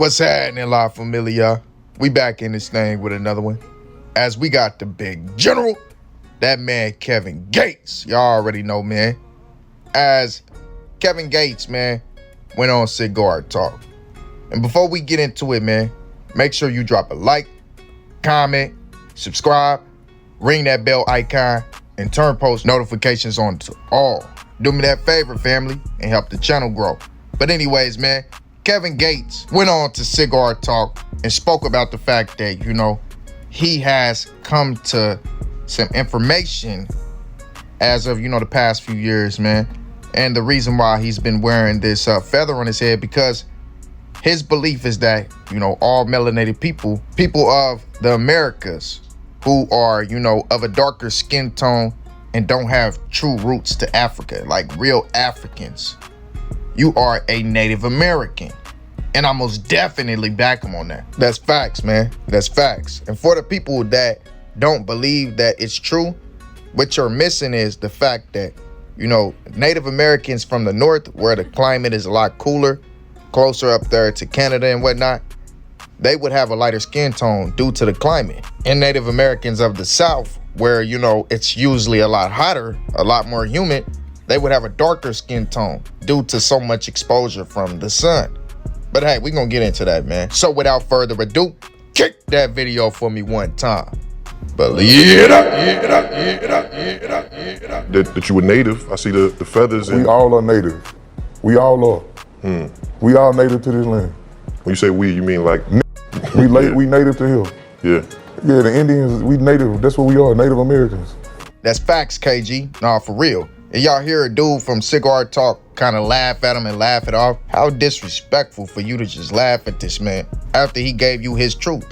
What's happening, La Familia? We back in this thing with another one. As we got the big general, that man Kevin Gates. Y'all already know, man. As Kevin Gates, man, went on Cigar Talk. And before we get into it, man, make sure you drop a like, comment, subscribe, ring that bell icon, and turn post notifications on to all. Do me that favor, family, and help the channel grow. But anyways, man, Kevin Gates went on to Cigar Talk and spoke about the fact that, he has come to some information as of, the past few years, man. And the reason why he's been wearing this feather on his head, because his belief is that, all melanated people of the Americas who are, of a darker skin tone and don't have true roots to Africa, like real Africans, you are a Native American. And I most definitely back him on that. That's facts, man. That's facts. And for the people that don't believe that it's true, what you're missing is the fact that, Native Americans from the north, where the climate is a lot cooler, closer up there to Canada and whatnot, they would have a lighter skin tone due to the climate. And Native Americans of the south, where, it's usually a lot hotter, a lot more humid, they would have a darker skin tone due to so much exposure from the sun. But hey, we're going to get into that, man. So without further ado, kick that video for me one time. Believe That you were native. I see the feathers. We all are native. We all are. We all native to this land. When you say we, you mean like... We native to here. Yeah. Yeah, the Indians, we native. That's what we are, Native Americans. That's facts, KG. Nah, for real. And y'all hear a dude from Cigar Talk kind of laugh at him and laugh it off. How disrespectful for you to just laugh at this man after he gave you his truth.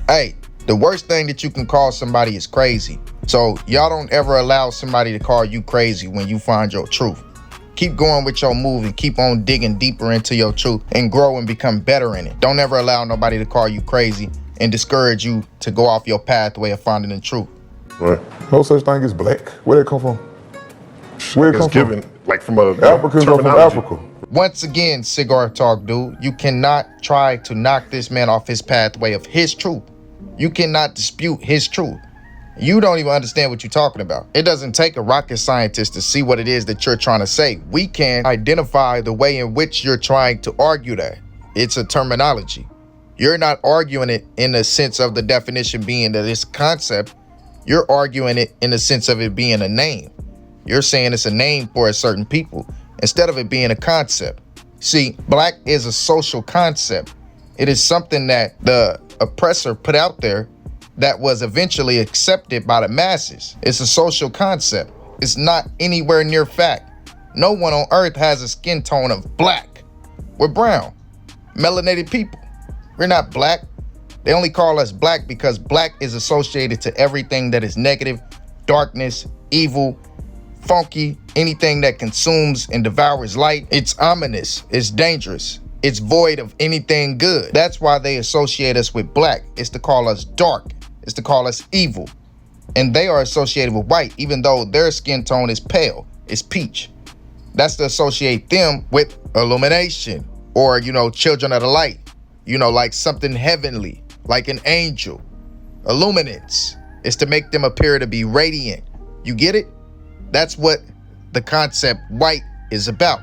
Hey, the worst thing that you can call somebody is crazy. So y'all don't ever allow somebody to call you crazy when you find your truth. Keep going with your move and keep on digging deeper into your truth and grow and become better in it. Don't ever allow nobody to call you crazy and discourage you to go off your pathway of finding the truth. Right. No such thing as black. Where'd it come from? Where'd it come given, from? like from a Africans are from Africa. Once again, Cigar Talk, dude, you cannot try to knock this man off his pathway of his truth. You cannot dispute his truth. You don't even understand what you're talking about. It doesn't take a rocket scientist to see what it is that you're trying to say. We can identify the way in which you're trying to argue that. It's a terminology. You're not arguing it in the sense of the definition being that it's a concept. You're arguing it in the sense of it being a name. You're saying it's a name for a certain people instead of it being a concept. See, black is a social concept. It is something that the oppressor put out there that was eventually accepted by the masses. It's a social concept. It's not anywhere near fact. No one on earth has a skin tone of black. We're brown, melanated people. We're not black. They only call us black because black is associated to everything that is negative, darkness, evil, funky, anything that consumes and devours light. It's ominous, it's dangerous, it's void of anything good. That's why they associate us with black. It's to call us dark, it's to call us evil. And they are associated with white, even though their skin tone is pale, it's peach. That's to associate them with illumination or, children of the light, like something heavenly, like an angel. Illuminance is to make them appear to be radiant. You get it? That's what the concept white is about.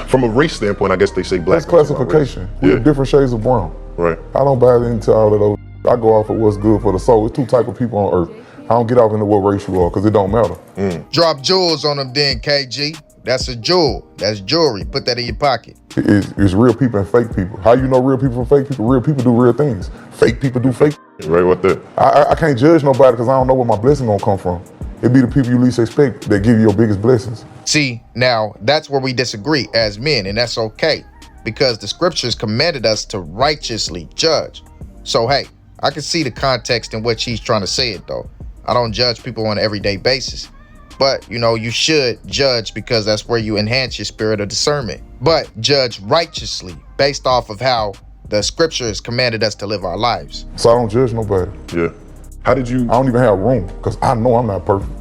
From a race standpoint, I guess they say black. That's classification. We have different shades of brown. Right. I don't buy into all of those. I go off of what's good for the soul. It's two types of people on earth. I don't get off into what race you are because it don't matter. Drop jewels on them then, KG. That's a jewel. That's jewelry. Put that in your pocket. It's real people and fake people. How you know real people from fake people? Real people do real things. Fake people do fake. Right, what that? I can't judge nobody because I don't know where my blessing gonna come from. It be the people you least expect that give you your biggest blessings. See, now that's where we disagree as men, and that's okay, because the scriptures commanded us to righteously judge. So hey, I can see the context in which he's trying to say it though. I don't judge people on an everyday basis. But, you should judge because that's where you enhance your spirit of discernment. But judge righteously based off of how the scriptures commanded us to live our lives. So I don't judge nobody. Yeah. How did you... I don't even have room because I know I'm not perfect.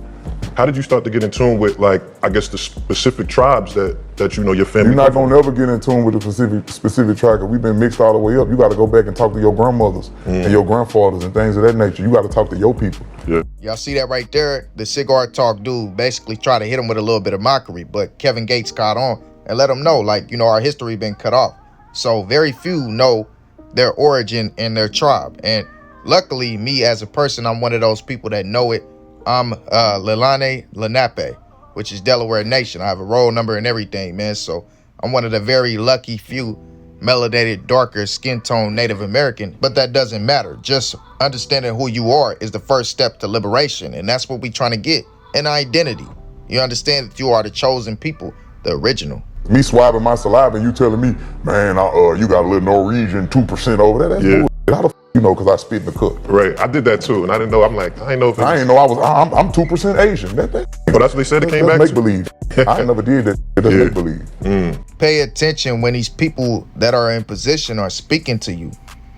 How did you start to get in tune with, like, I guess the specific tribes that you know your family? You're not gonna ever get in tune with the specific tribe, 'cause we've been mixed all the way up. You gotta go back and talk to your grandmothers and your grandfathers and things of that nature. You gotta talk to your people. Yeah. Y'all see that right there? The cigar talk dude basically tried to hit him with a little bit of mockery, but Kevin Gates caught on and let him know, like, you know, our history been cut off. So very few know their origin and their tribe. And luckily, me as a person, I'm one of those people that know it. I'm Leilani Lenape, which is Delaware Nation. I have a roll number and everything, man. So I'm one of the very lucky few melanated, darker skin tone Native American, but that doesn't matter. Just understanding who you are is the first step to liberation. And that's what we trying to get, an identity. You understand that you are the chosen people, the original. Me swabbing my saliva and you telling me, man, you got a little Norwegian 2% over there. That's bullshit. How the f you know? Because I spit in the cup. Right. I did that too, and I didn't know. I'm like, I didn't know if it was, I didn't know I'm 2% Asian. But that's what they said. It came back make to believe. I never did that. That's make believe. Pay attention when these people that are in position are speaking to you,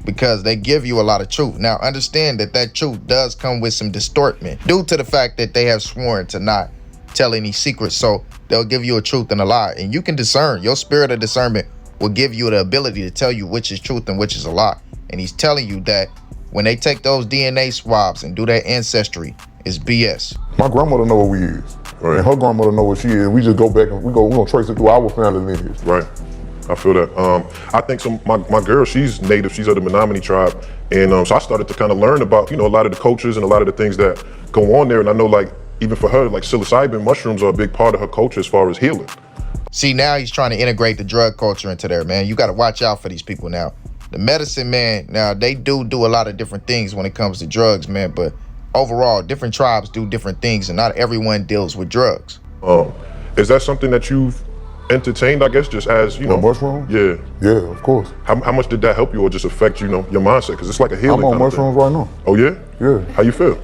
because they give you a lot of truth. Now, understand that that truth does come with some distortment due to the fact that they have sworn to not tell any secrets. So they'll give you a truth and a lie, and you can discern. Your spirit of discernment will give you the ability to tell you which is truth and which is a lie. And he's telling you that when they take those DNA swabs and do their ancestry, it's BS. My grandmother know what we is, and her grandmother know what she is. We just go back and we're gonna trace it through our family lineage. Right. I feel that. I think my girl, she's native. She's of the Menominee tribe, and so I started to kind of learn about, you know, a lot of the cultures and a lot of the things that go on there. And I know, like, even for her, like, psilocybin mushrooms are a big part of her culture as far as healing. See, now he's trying to integrate the drug culture into there, man. You got to watch out for these people now. The medicine man, now they do a lot of different things when it comes to drugs, man. But overall, different tribes do different things, and not everyone deals with drugs. Is that something that you've entertained, I guess, just as, you know? Mushroom? Yeah. Yeah, of course. How much did that help you, or just affect, you know, your mindset? Because it's like a healing. I'm on kind of mushrooms thing. right now. Oh yeah? Yeah. How you feel?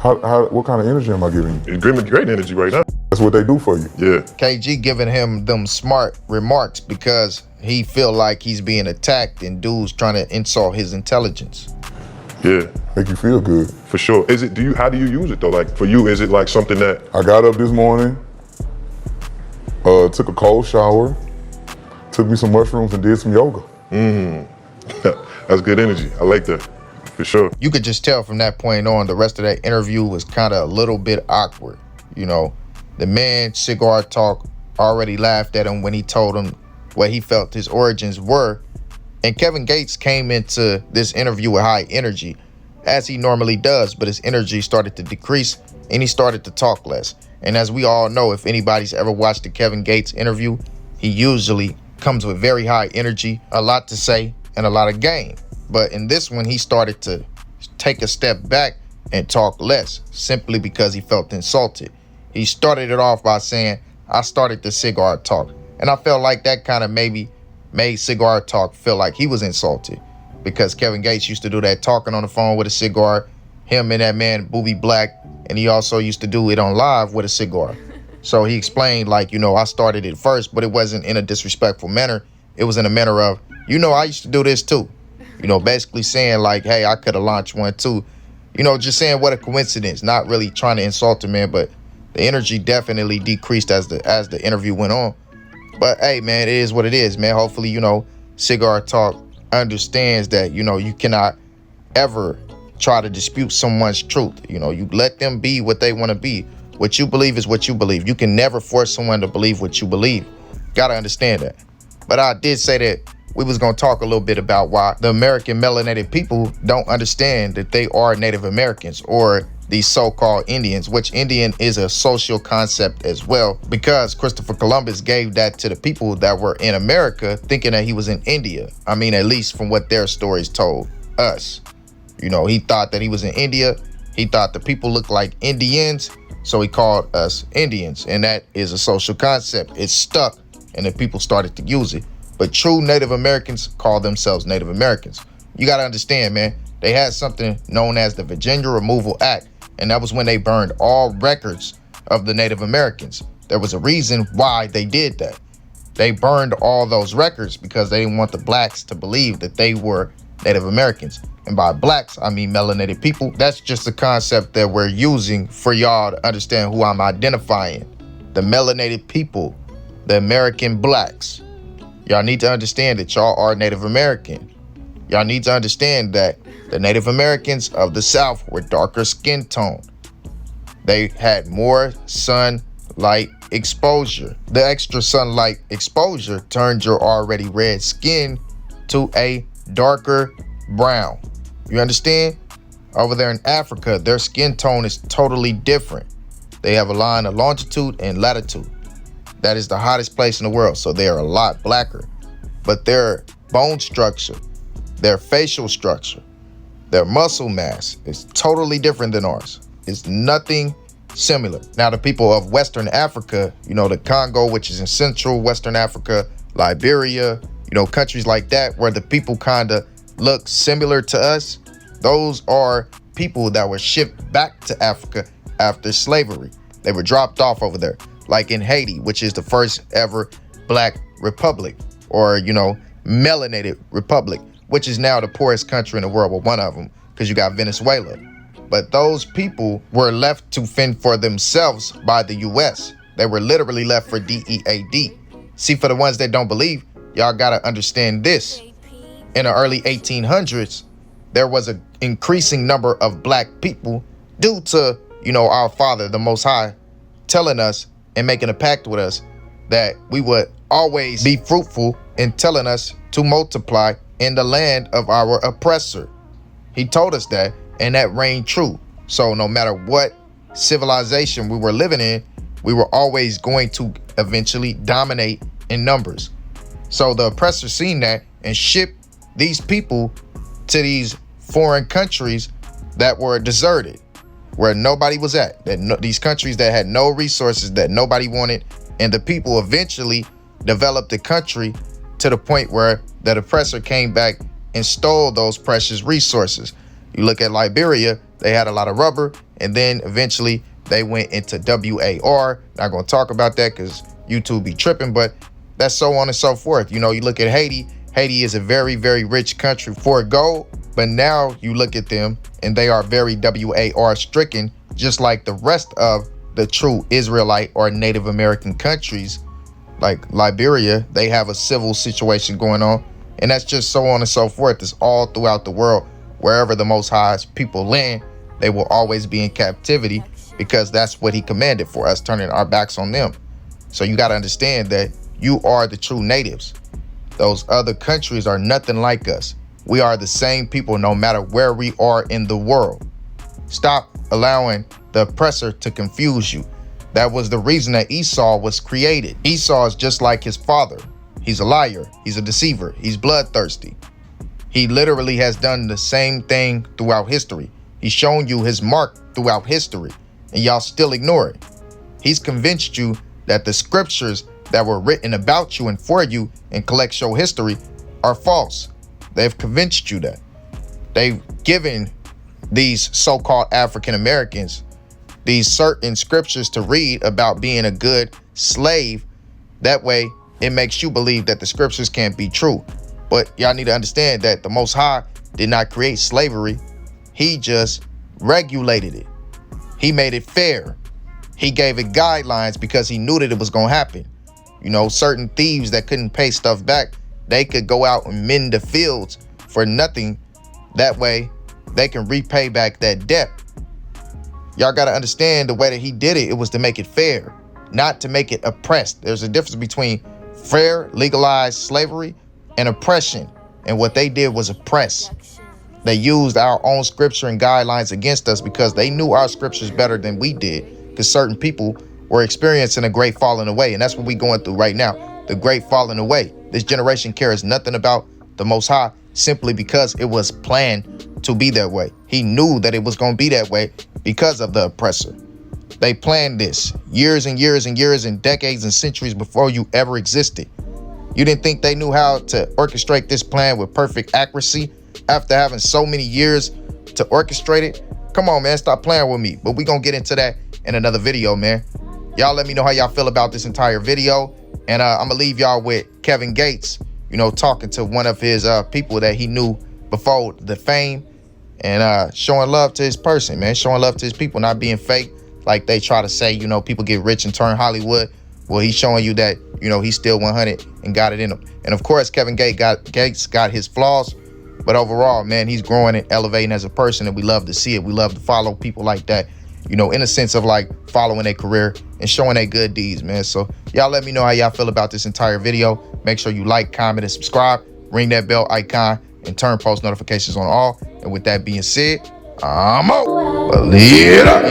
What kind of energy am I giving you? You're great energy right now. That's what they do for you. Yeah. KG giving him them smart remarks because he feel like he's being attacked and dudes trying to insult his intelligence. Yeah. Make you feel good. For sure. How do you use it though? Like, for you, is it like something that? I got up this morning, took a cold shower, took me some mushrooms and did some yoga. That's good energy. I like that. For sure. You could just tell from that point on, the rest of that interview was kind of a little bit awkward. You know, the man, Cigar Talk, already laughed at him when he told him what he felt his origins were. And Kevin Gates came into this interview with high energy, as he normally does, but his energy started to decrease and he started to talk less. And as we all know, if anybody's ever watched the Kevin Gates interview, he usually comes with very high energy, a lot to say, and a lot of game. But in this one, he started to take a step back and talk less, simply because he felt insulted. He started it off by saying, I started the Cigar Talk. And I felt like that kind of maybe made Cigar Talk feel like he was insulted, because Kevin Gates used to do that talking on the phone with a cigar, him and that man, Booby Black, and he also used to do it on live with a cigar. So he explained, like, you know, I started it first, but it wasn't in a disrespectful manner. It was in a manner of, you know, I used to do this too. You know, basically saying like, hey, I could have launched one too. You know, just saying what a coincidence, not really trying to insult him, man, but the energy definitely decreased as the interview went on. But hey, man, it is what it is, man. Hopefully, you know, Cigar Talk understands that, you know, you cannot ever try to dispute someone's truth. You know, you let them be what they want to be. What you believe is what you believe. You can never force someone to believe what you believe. Gotta understand that. But I did say that we was gonna talk a little bit about why the American melanated people don't understand that they are Native Americans, or these so-called Indians, which Indian is a social concept as well, because Christopher Columbus gave that to the people that were in America, thinking that he was in India. I mean, at least from what their stories told us. You know, he thought that he was in India. He thought the people looked like Indians, so he called us Indians, and that is a social concept. It stuck, and the people started to use it. But true Native Americans call themselves Native Americans. You gotta understand, man, they had something known as the Virginia Removal Act, and that was when they burned all records of the Native Americans. There was a reason why they did that. They burned all those records because they didn't want the blacks to believe that they were Native Americans. And by blacks, I mean melanated people. That's just a concept that we're using for y'all to understand who I'm identifying. The melanated people, the American blacks. Y'all need to understand that y'all are Native American. Y'all need to understand that the Native Americans of the South were darker skin tone. They had more sunlight exposure. The extra sunlight exposure turned your already red skin to a darker brown. You understand? Over there in Africa, their skin tone is totally different. They have a line of longitude and latitude. That is the hottest place in the world, so they are a lot blacker. But their bone structure, their facial structure, their muscle mass is totally different than ours. It's nothing similar. Now, the people of Western Africa, the Congo, which is in Central Western Africa, Liberia, countries like that, where the people kind of look similar to us, those are people that were shipped back to Africa after slavery. They were dropped off over there, like in Haiti, which is the first ever black republic, or, melanated republic, which is now the poorest country in the world, well, one of them, because you got Venezuela. But those people were left to fend for themselves by the U.S. They were literally left for DEAD. See, for the ones that don't believe, y'all gotta understand this. In the early 1800s, there was an increasing number of black people due to, our Father, the Most High, telling us and making a pact with us that we would always be fruitful and telling us to multiply in the land of our oppressor. He told us that, and that reigned true. So no matter what civilization we were living in, we were always going to eventually dominate in numbers. So the oppressor seen that and shipped these people to these foreign countries that were deserted, where nobody was at, these countries that had no resources, that nobody wanted, and the people eventually developed the country to the point where the oppressor came back and stole those precious resources. You look at Liberia, they had a lot of rubber, and then eventually they went into WAR. Not gonna talk about that because YouTube be tripping, but that's so on and so forth. You look at Haiti. Haiti is a very, very rich country for gold, but now you look at them and they are very WAR stricken, just like the rest of the true Israelite or Native American countries. Like Liberia, they have a civil situation going on, and that's just so on and so forth. It's all throughout the world. Wherever the Most High's people land, they will always be in captivity because that's what he commanded for us, turning our backs on them. So you got to understand that you are the true natives. Those other countries are nothing like us. We are the same people no matter where we are in the world. Stop allowing the oppressor to confuse you. That was the reason that Esau was created. Esau is just like his father. He's a liar. He's a deceiver. He's bloodthirsty. He literally has done the same thing throughout history. He's shown you his mark throughout history, and y'all still ignore it. He's convinced you that the scriptures that were written about you and for you in collectual history are false. They've convinced you that. They've given these so-called African Americans these certain scriptures to read about being a good slave. That way, it makes you believe that the scriptures can't be true. But y'all need to understand that the Most High did not create slavery. He just regulated it. He made it fair. He gave it guidelines because he knew that it was going to happen. Certain thieves that couldn't pay stuff back, they could go out and mend the fields for nothing. That way, they can repay back that debt. Y'all got to understand the way that he did it, it was to make it fair, not to make it oppressed. There's a difference between fair, legalized slavery and oppression. And what they did was oppress. They used our own scripture and guidelines against us because they knew our scriptures better than we did, because certain people were experiencing a great falling away. And that's what we're going through right now, the great falling away. This generation cares nothing about the Most High simply because it was planned to be that way. He knew that it was going to be that way because of the oppressor. They planned this years and years and years and decades and centuries before you ever existed. You didn't think they knew how to orchestrate this plan with perfect accuracy after having so many years to orchestrate it? Come on, man, stop playing with me. But we're going to get into that in another video, man. Y'all let me know how y'all feel about this entire video. And I'm going to leave y'all with Kevin Gates, talking to one of his people that he knew before the fame, and showing love to his person, man, showing love to his people, not being fake like they try to say, people get rich and turn Hollywood. Well, he's showing you that, he's still 100 and got it in him. And of course, Kevin Gates got his flaws, but overall, man, he's growing and elevating as a person, and we love to see it. We love to follow people like that, in a sense of like following their career and showing their good deeds, man. So y'all let me know how y'all feel about this entire video. Make sure you like, comment, and subscribe. Ring that bell icon and turn post notifications on all. And with that being said, I'm out. Believe it up,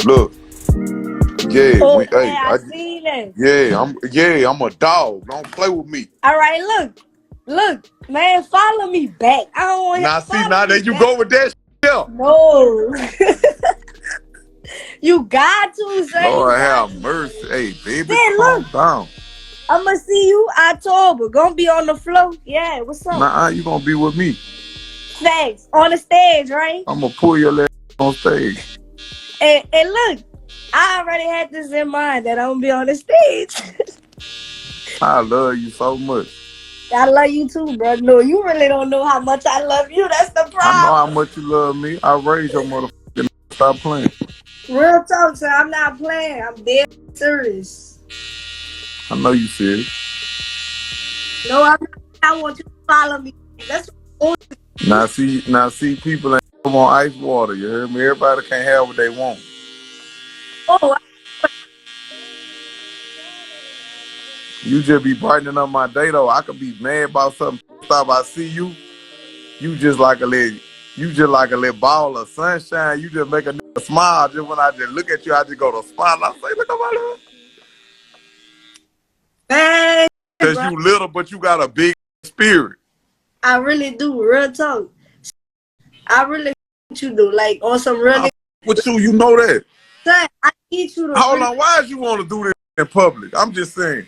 Look, yeah, Oh, we, hey, I seen that. I'm a dog. Don't play with me. All right, look, man, follow me back. I don't want Now, to see, follow now me there you back. go with that shit. No, you got to say. Lord have mercy. Hey, baby, Then calm look, down. I'ma see you October. Gonna be on the floor. Yeah, what's up? Nah, you gonna be with me. Thanks. On the stage, right? I'm gonna pull your leg on stage. And look, I already had this in mind that I'm gonna be on the stage. I love you so much. I love you too, bro. No, you really don't know how much I love you. That's the problem. I know how much you love me. I raised your motherfucking. Stop playing. Real talk, sir. I'm not playing. I'm dead serious. I know you serious. No, I'm not. I want you to follow me. That's what Now see, people ain't on ice water. You heard me? Everybody can't have what they want. oh, You just be brightening up my day though. I could be mad about something. Stop. I see you. You just like a little ball of sunshine. You just make a nigga smile. Just when I just look at you, I just go to smile. I say, look at my love. man. Cause you little, but you got a big spirit. I really do. Real talk. I really want you to like on some really. With you, you know that. Son, I need you to. Hold on, why did you want to do this in public? I'm just saying.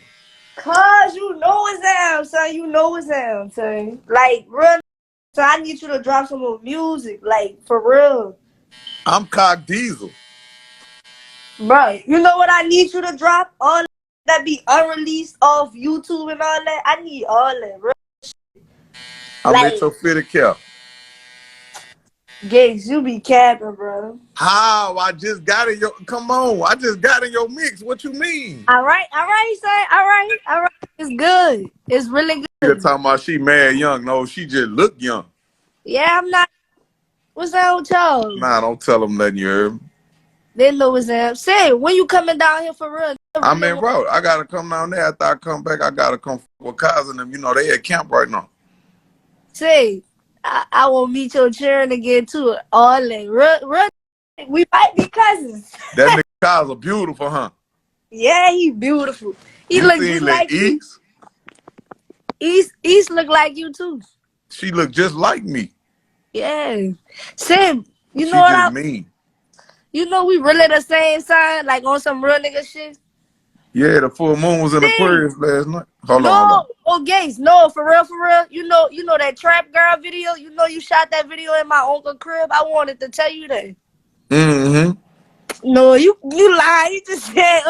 Cause you know it's down, son. You know it's down, son. Like real. So I need you to drop some more music, like for real. I'm Cock Diesel. Bro, you know what I need you to drop? All that be unreleased off YouTube and all that. I need all that, bro. I'm Like- at your fitted cap. Gates, you be capping, bro. How? I just got in your. Come on, I just got in your mix. What you mean? All right, son. All right. It's good. It's really You're good. talking about she mad young. No, she just look young. Yeah, I'm not. What's that with y'all? Nah, don't tell them nothing, you heard me. They know what's up. Say, when you coming down here for real? I'm en route. I gotta come down there. After I come back, I gotta come with Kaz and them. You know, they at camp right now. Say, I will meet your children again too. All that. Real, we might be cousins. That nigga Kaz are beautiful, huh? Yeah, he beautiful. He You look seen just that like you. East look like you too. She look just like me. Yeah. Sim, you She know what just mean. You know we really the same sign, like on some real nigga shit. Yeah, the full moon was in Aquarius last night. Hold on. Oh Gates, no, for real. You know that trap girl video. You know you shot that video in my uncle crib. I wanted to tell you that. Mm-hmm. No, you lied. You just said,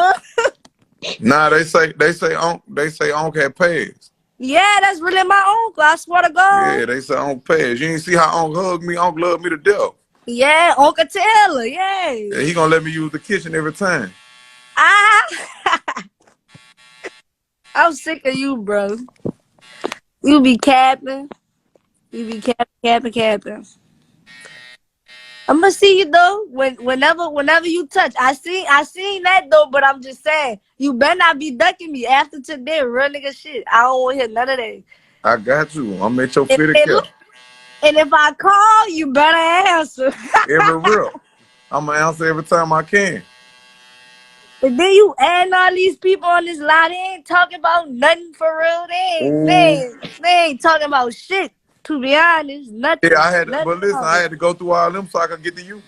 Nah, they say Unc had passed. Yeah, that's really my uncle. I swear to God. Yeah, they say Unc passed. You ain't see how Unc hugged me. Unc loved me to death. Yeah, Uncle Taylor. Yeah. Yeah, he gonna let me use the kitchen every time. I'm sick of you, bro. You be capping. You be capping. I'm gonna see you though. Whenever you touch, I seen that though. But I'm just saying, you better not be ducking me after today, real nigga shit. I don't want to hear none of that. I got you. I'm at your fitted cap. And if I call, you better answer. Every real. I'm gonna answer every time I can. And then you adding all these people on this line. They ain't talking about nothing for real. They ain't talking about shit. To be honest, nothing. Yeah, I had to, nothing but listen, I had to go through all them so I could get to you.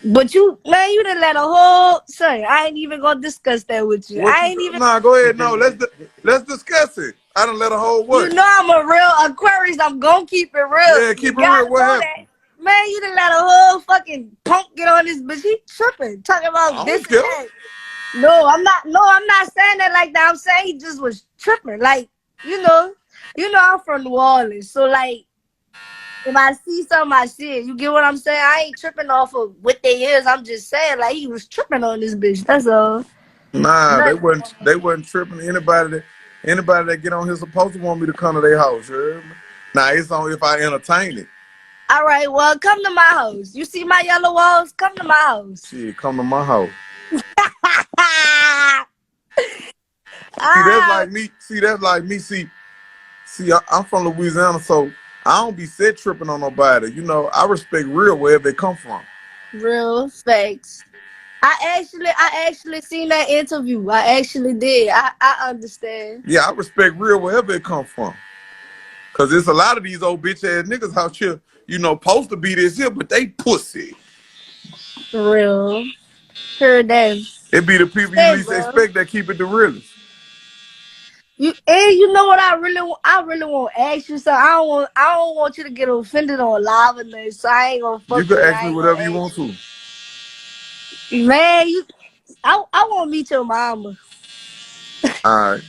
But you done let a whole son. I ain't even gonna discuss that with you. Nah, go ahead. No, let's discuss it. I done let a whole what? You know I'm a real Aquarius. I'm gonna keep it real. Yeah, keep it real. What happened? Man, you done let a whole fucking punk get on this bitch. He tripping, talking about this and that. No, I'm not. No, I'm not saying that like that. I'm saying he just was tripping. Like, you know, I'm from New Orleans, so like, if I see something, I see it. You get what I'm saying? I ain't tripping off of what they is. I'm just saying like he was tripping on this bitch. That's all. Nah, they Nothing. wasn't. They wasn't tripping. Anybody that get on here supposed to want me to come to their house. You heard me? Now it's on if I entertain it. All right, well, come to my house. You see my yellow walls? Come to my house. Shit, come to my house. See, that's Ah, like me. See, that's like me. I'm from Louisiana, so I don't be set tripping on nobody. You know, I respect real wherever they come from. real facts. I actually seen that interview. I actually did. I understand. Yeah, I respect real wherever it come from. Cause there's a lot of these old bitch ass niggas out here, you know, supposed to be this here, but they pussy. Real. Heard that. It be the people you Hey, least bro. expect that keep it the realest. You know what I really want to ask you. So I don't want you to get offended on live and this. So I ain't gonna You fuck can with it. ask I me ain't gonna whatever you want ask to. you. Man, I want to meet your mama. All right.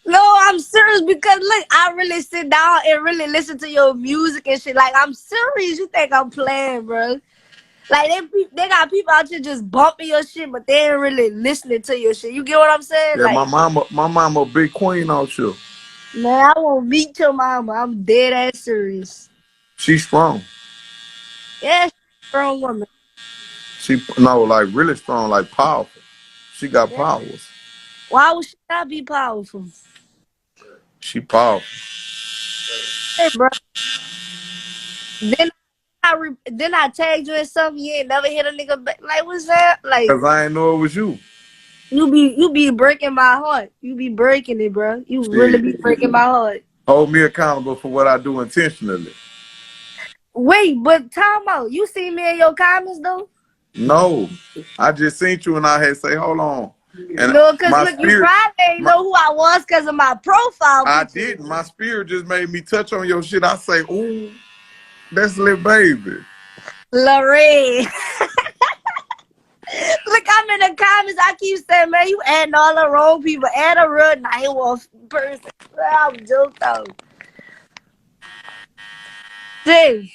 No, I'm serious because look, I really sit down and really listen to your music and shit. Like I'm serious. You think I'm playing, bro? Like they got people out here just bumping your shit, but they ain't really listening to your shit. You get what I'm saying? Yeah, Like, my mama a big queen out here. man, I want to meet your mama. I'm dead ass serious. She strong. Yeah, she's a strong woman. She no, like really strong, like powerful. She got Yeah. powers. Why would she not be powerful? She powerful. Hey, bro. Then then I tagged you in something you ain't never hit a nigga back. Like, what's that? Like, Cause I ain't know it was you. you be breaking my heart. You be breaking it, bro. You really Shit. be breaking my heart. Hold me accountable for what I do intentionally. Wait, but time out. You see me in your comments though? No, I just seen you and I had say, hold on, and No, cause my look, you spirit, probably ain't my, know who I was because of my profile I picture. didn't. My spirit just made me touch on your shit. I say, ooh, that's little baby. Lorraine. Look, I'm in the comments. I keep saying, man, you adding all the wrong people. Add a real nice one person. I'm joking. See.